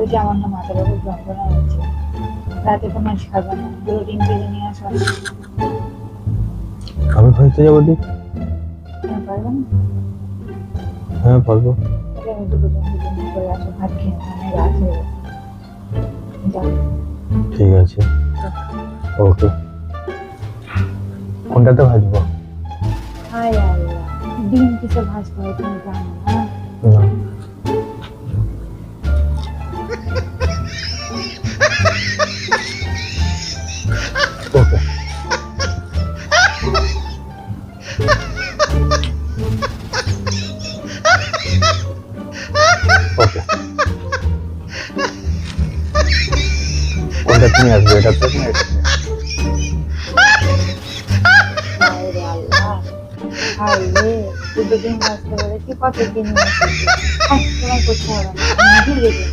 যে আমার না মাথার উপর যন্ত্রণা হচ্ছে, রাতে তো মাছ খাবে না, দুটো ডিম ভেজে নিয়ে আসো। আমি হয়তো যাবো দিক। পারবেন? হ্যাঁ পারবো। আমি দুটো ডিম ভেজে নিয়ে করে আসো, ভাত খেয়ে মানে রাত হয়ে গেছে। যাও। ঠিক আছে, ওকে। কোনটাতে ভাজবো? হায় আল্লাহ, ডিম কিসে ভাজতে হয় তুমি জানো না? না। ওকে। ওকে। কোনটা তুমি আসবে, এটা তো না এটা? হায় রে আল্লাহ, হায় রে, দুটো ডিম ভাজতে বলে কি কত দিন নিয়ে এসেছি। তোমার করতে হবে না, আমি নিজেই রেডি।